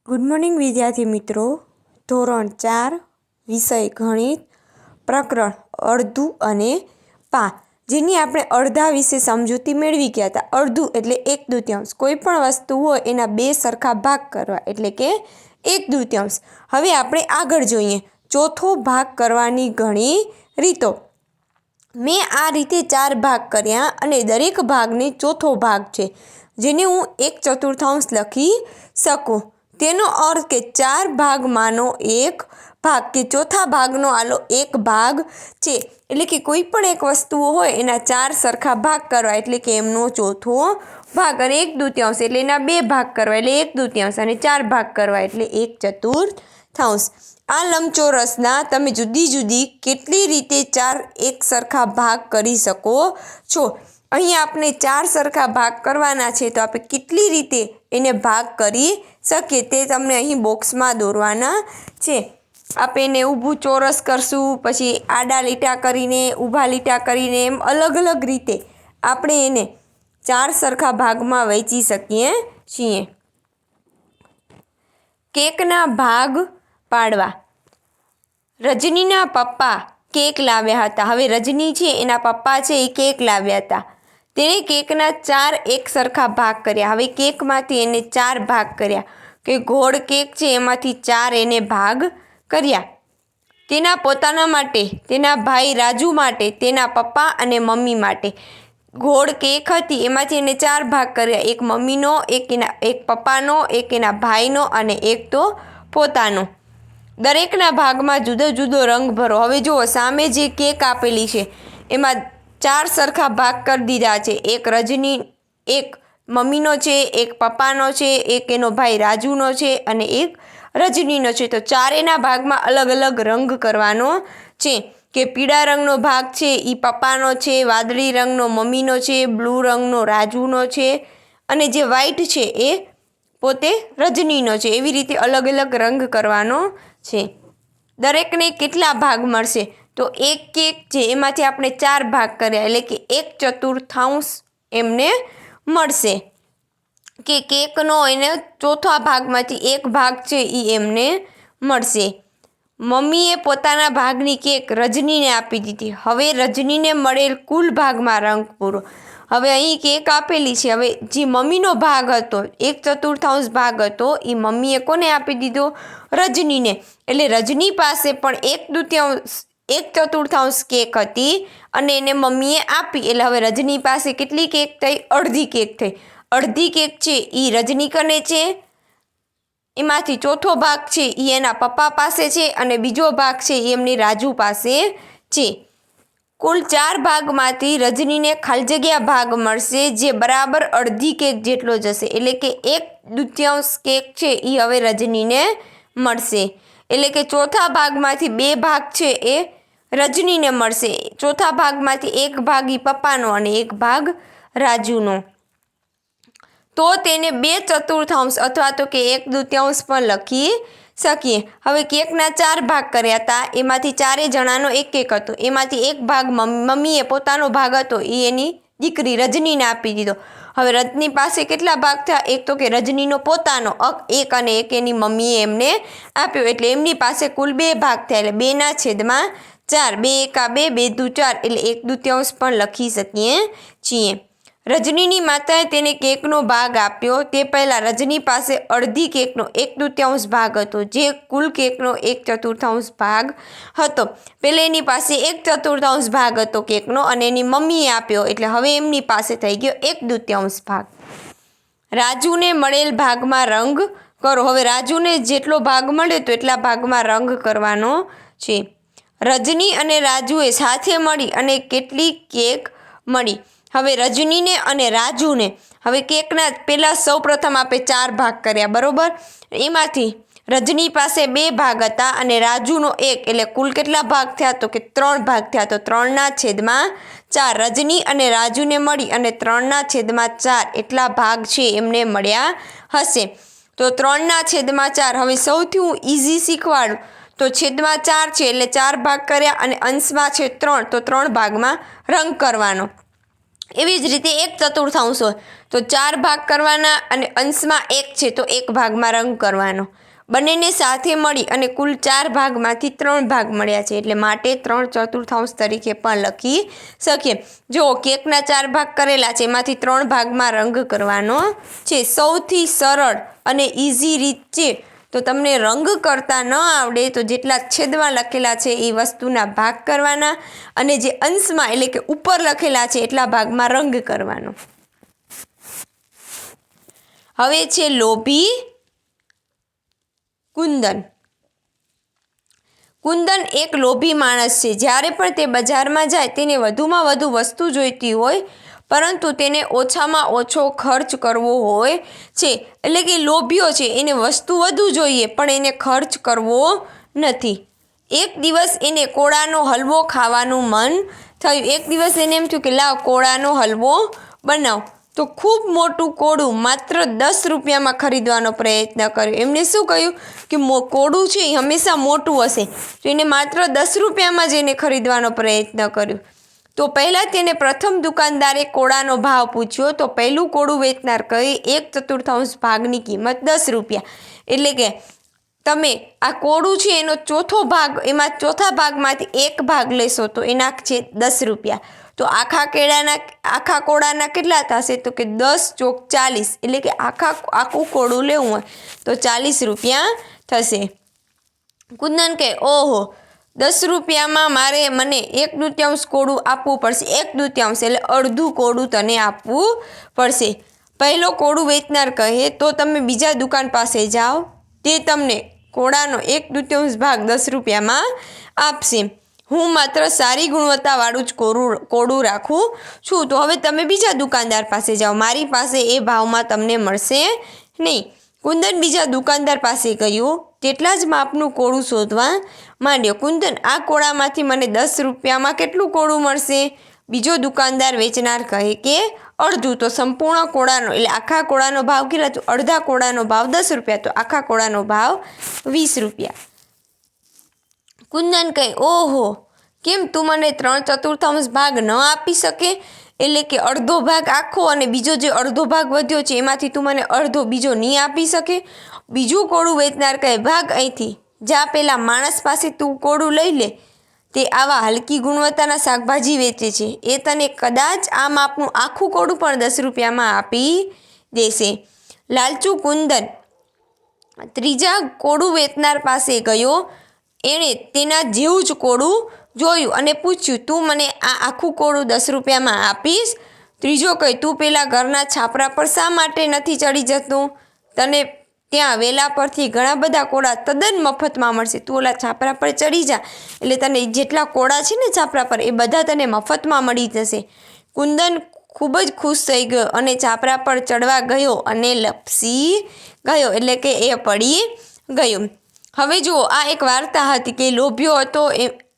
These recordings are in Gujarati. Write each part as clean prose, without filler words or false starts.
ગુડ મોર્નિંગ વિદ્યાર્થી મિત્રો. ધોરણ 4 વિષય ગણિત પ્રકરણ અડધું અને પા, જેની આપણે અડધા વિશે સમજૂતી મેળવી ગયા હતા. અડધું એટલે 1/2. કોઈ પણ વસ્તુ હોય એના બે સરખા ભાગ કરવા એટલે કે 1/2. હવે આપણે આગળ જોઈએ ચોથો ભાગ કરવાની ઘણી રીતો. મેં આ રીતે 4 ભાગ કર્યા અને દરેક ભાગને ચોથો ભાગ છે જેને હું 1/4 લખી શકું. તેનો અર્થ કે 4 ભાગમાંનો એક ભાગ કે ચોથા ભાગનો આલો એક ભાગ છે. એટલે કે કોઈ પણ એક વસ્તુઓ હોય એના 4 સરખા ભાગ કરવા એટલે કે એમનો ચોથો ભાગ, અને 1/2 એટલે એના 2 ભાગ કરવા એટલે 1/2, અને 4 ભાગ કરવા એટલે 1/4. આ લંબચોરસના તમે જુદી જુદી કેટલી રીતે 4 એક સરખા ભાગ કરી શકો છો. અહીં આપણે 4 સરખા ભાગ કરવાના છે તો આપણે કેટલી રીતે એને ભાગ કરી શકીએ તે તમને અહીં બોક્સમાં દોરવાના છે. આપણે એને ઊભું ચોરસ કરશું, પછી આડા લીટા કરીને, ઊભા લીટા કરીને, એમ અલગ અલગ રીતે આપણે એને 4 સરખા ભાગમાં વહેંચી શકીએ છીએ. કેકના ભાગ પાડવા. રજનીના પપ્પા કેક લાવ્યા હતા. હવે રજની છે એના પપ્પા છે એ કેક લાવ્યા હતા. તેણે કેકના 4 એક સરખા ભાગ કર્યા. હવે કેકમાંથી એને 4 ભાગ કર્યા કે ગોળ કેક છે એમાંથી 4 એને ભાગ કર્યા. તેના પોતાના માટે, તેના ભાઈ રાજુ માટે, તેના પપ્પા અને મમ્મી માટે. ગોળ કેક હતી એમાંથી એને 4 ભાગ કર્યા. એક મમ્મીનો, એક પપ્પાનો, એક એના ભાઈનો અને એક તો પોતાનો. દરેકના ભાગમાં જુદો જુદો રંગ ભરો. હવે જુઓ સામે જે કેક આપેલી છે એમાં 4 સરખા ભાગ કરી દીધા છે. એક રજની, એક મમ્મીનો છે, એક પપ્પાનો છે, એક એનો ભાઈ રાજુનો છે અને એક રજનીનો છે. તો 4 એના ભાગમાં અલગ અલગ રંગ કરવાનો છે. કે પીળા રંગનો ભાગ છે એ પપ્પાનો છે, વાદળી રંગનો મમ્મીનો છે, બ્લુ રંગનો રાજુનો છે અને જે વ્હાઈટ છે એ પોતે રજનીનો છે. એવી રીતે અલગ અલગ રંગ કરવાનો છે. દરેકને કેટલા ભાગ મળશે? તો એક કેક છે એમાંથી આપણે 4 ભાગ કર્યા એટલે કે 1/4 એમને મળશે. કે કેકનો એને ચોથા ભાગમાંથી એક ભાગ છે એ એમને મળશે. મમ્મીએ પોતાના ભાગની કેક રજનીને આપી દીધી. હવે રજનીને મળેલ કુલ ભાગમાં રંગ પૂરો. હવે અહીં કેક આપેલી છે. હવે જે મમ્મીનો ભાગ હતો, 1/4 ભાગ હતો, એ મમ્મીએ કોને આપી દીધો? રજનીને. એટલે રજની પાસે પણ 1/4 કેક હતી અને એને મમ્મીએ આપી. એટલે હવે રજની પાસે કેટલી કેક થઈ? અડધી કેક થઈ. અડધી કેક છે એ રજની કને છે, એમાંથી ચોથો ભાગ છે એ એના પપ્પા પાસે છે અને બીજો ભાગ છે એ એમની રાજુ પાસે છે. કુલ 4 ભાગમાંથી રજનીને ખાલી જગ્યા ભાગ મળશે જે બરાબર અડધી કેક જેટલો જશે. એટલે કે 1/2 કેક છે એ હવે રજનીને મળશે. એટલે કે ચોથા ભાગમાંથી 2 ભાગ છે એ રજનીને મળશે. ચોથા ભાગમાંથી એક ભાગ એ પપ્પાનો અને એક ભાગ રાજુનો. તો તેને 2/4 અથવા તો કે 1/2 પણ લખી શકીએ. હવે કેકના 4 ભાગ કર્યા હતા. એમાંથી 4 જણાનો એક કેક હતો. એમાંથી એક ભાગ મમ્મીએ પોતાનો ભાગ હતો એ એની દીકરી રજનીને આપી દીધો. હવે રજની પાસે કેટલા ભાગ થયા? એક તો કે રજનીનો પોતાનો એક અને એક એની મમ્મીએ એમને આપ્યો. એટલે એમની પાસે કુલ 2 ભાગ થયા. એટલે 2/4. 2 એકા 2, 2 દુ 4 એટલે 1/2 પણ લખી શકીએ છીએ. રજનીની માતાએ તેને કેકનો ભાગ આપ્યો તે પહેલાં રજની પાસે અડધી કેકનો 1/2 ભાગ હતો જે કુલ કેકનો 1/4 ભાગ હતો. પહેલાં એની પાસે 1/4 ભાગ હતો કેકનો અને એની મમ્મીએ આપ્યો એટલે હવે એમની પાસે થઈ ગયો 1/2 ભાગ. રાજુને મળેલ ભાગમાં રંગ કરો. હવે રાજુને જેટલો ભાગ મળ્યો તો એટલા ભાગમાં રંગ કરવાનો છે. રજની અને રાજુએ સાથે મળી અને કેટલી કેક મળી? હવે રજનીને અને રાજુને હવે કેકના પહેલાં સૌપ્રથમ આપણે 4 ભાગ કર્યા, બરાબર. એમાંથી રજની પાસે 2 ભાગ હતા અને રાજુનો 1 એટલે કુલ કેટલા ભાગ થયા? તો કે 3 ભાગ થયા. તો 3/4 રજની અને રાજુને મળી અને 3/4 એટલા ભાગ છે એમને મળ્યા હશે. તો 3/4 હવે સૌથી હું ઇઝી શીખવાડું તો છેદમાં 4 છે એટલે 4 ભાગ કર્યા અને અંશમાં છે 3 તો 3 ભાગમાં રંગ કરવાનો. એવી જ રીતે 1/4 હોય તો 4 ભાગ કરવાના અને અંશમાં 1 છે તો 1 ભાગમાં રંગ કરવાનો. બંનેને સાથે મળી અને કુલ 4 ભાગમાંથી 3 ભાગ મળ્યા છે એટલે માટે 3/4 તરીકે પણ લખી શકીએ. જો કેકના 4 ભાગ કરેલા છે એમાંથી 3 ભાગમાં રંગ કરવાનો છે. સૌથી સરળ અને ઇઝી રીત છે. તો તમને રંગ કરતા ન આવડે તો જેટલા છેદમાં લખેલા છે એ વસ્તુના ભાગ કરવાના અને જે અંશમાં એટલે કે ઉપર લખેલા છે એટલા ભાગમાં રંગ કરવાનો. હવે છે લોભી કુંદન. કુંદન એક લોભી માણસ છે. જ્યારે પણ તે બજારમાં જાય તેને વધુમાં વધુ વસ્તુ જોઈતી હોય પરંતુ તેને ઓછામાં ઓછો ખર્ચ કરવો હોય છે. એટલે કે લોભીઓ છે, એને વસ્તુ વધુ જોઈએ પણ એને ખર્ચ કરવો નથી. એક દિવસ એને કોળાનો હલવો ખાવાનું મન થયું. એક દિવસ એને એમ થયું કે લાવ કોળાનો હલવો બનાવ. તો ખૂબ મોટું કોળું માત્ર 10 રૂપિયામાં ખરીદવાનો પ્રયત્ન કર્યો. એમને શું કહ્યું કે કોળું છે એ હંમેશા મોટું હશે તો એને માત્ર 10 રૂપિયામાં જ એને ખરીદવાનો પ્રયત્ન કર્યો. તો પહેલાં તેને પ્રથમ દુકાનદારે કોળાનો ભાવ પૂછ્યો તો પહેલું કોળું વેચનાર કહે 1/4 ભાગની કિંમત 10 રૂપિયા. એટલે કે તમે આ કોળું છે એનો ચોથો ભાગ, એમાં ચોથા ભાગમાંથી 1 ભાગ લેશો તો એના છે 10 રૂપિયા. તો આખા કોળાના કેટલા થશે તો કે 10 ચોક 40 એટલે કે આખું કોળું લેવું હોય તો 40 રૂપિયા થશે. કુંદન કહે ઓહો 10 રૂપિયામાં મને 1/2 કોળું આપવું પડશે. 1/2 એટલે અડધું કોળું તને આપવું પડશે. પહેલો કોળું વેચનાર કહે તો તમે બીજા દુકાન પાસે જાઓ, તે તમને કોળાનો 1/2 ભાગ 10 રૂપિયામાં આપશે. હું માત્ર સારી ગુણવત્તાવાળું જ કોળું રાખું છું. તો હવે તમે બીજા દુકાનદાર પાસે જાઓ, મારી પાસે એ ભાવમાં તમને મળશે નહીં. કુંદન બીજા દુકાનદાર પાસે ગયો, તેટલા જ માપનું કોળું શોધવા માંડ્યો. કુંદન આ કોળામાંથી મને 10 રૂપિયામાં કેટલું કોળું મળશે? બીજો દુકાનદાર વેચનાર કહે કે અડધું. તો સંપૂર્ણ કોળાનો એટલે આખા કોળાનો ભાવ કેટલા? તો અડધા કોળાનો ભાવ 10 રૂપિયા તો આખા કોળાનો ભાવ 20 રૂપિયા. કુંદન કહે ઓહો કેમ તું મને 3/4 ભાગ ન આપી શકે? એટલે કે અડધો ભાગ આખો અને બીજો જે અડધો ભાગ વધ્યો છે એમાંથી તું મને અડધો બીજો નહીં આપી શકે? બીજું કોળું વેચનાર કહે ભાગ અહીંથી જા, પેલા માણસ પાસે તું કોળું લઈ લે. તે આવા હલકી ગુણવત્તાના શાકભાજી વેચે છે. એ તને કદાચ આ માપનું આખું કોળું પણ 10 રૂપિયામાં આપી દેશે. લાલચુ કુંદન ત્રીજા કોળું વેચનાર પાસે ગયો. એણે તેના જેવું જ કોળું જોયું અને પૂછ્યું તું મને આ આખું કોળું 10 રૂપિયામાં આપીશ? ત્રીજો કહે તું પેલા ઘરના છાપરા પર શા માટે નથી ચડી જતું? તને ત્યાં વેલા પરથી ઘણા બધા કોળા તદ્દન મફતમાં મળશે. તું ઓલા છાપરા પર ચડી જા એટલે તને જેટલા કોળા છે ને છાપરા પર એ બધા તને મફતમાં મળી જશે. કુંદન ખૂબ જ ખુશ થઈ ગયો અને છાપરા પર ચડવા ગયો અને લપસી ગયો એટલે કે એ પડી ગયો. હવે જુઓ આ એક વાર્તા હતી કે લોભ્યો હતો.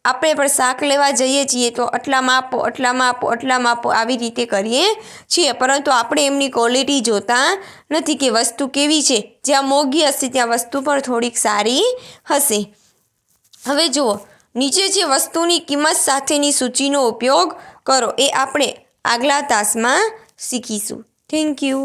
આપણે પણ શાક લેવા જઈએ છીએ તો આટલામાં આપો, આટલામાં આપો, આટલામાં આપો આવી રીતે કરીએ છીએ પરંતુ આપણે એમની ક્વોલિટી જોતા નથી કે વસ્તુ કેવી છે. જ્યાં મોંઘી હશે ત્યાં વસ્તુ પણ થોડીક સારી હશે. હવે જુઓ નીચે જે વસ્તુની કિંમત સાથેની સૂચિનો ઉપયોગ કરો એ આપણે આગલા તાસમાં શીખીશું. Thank you.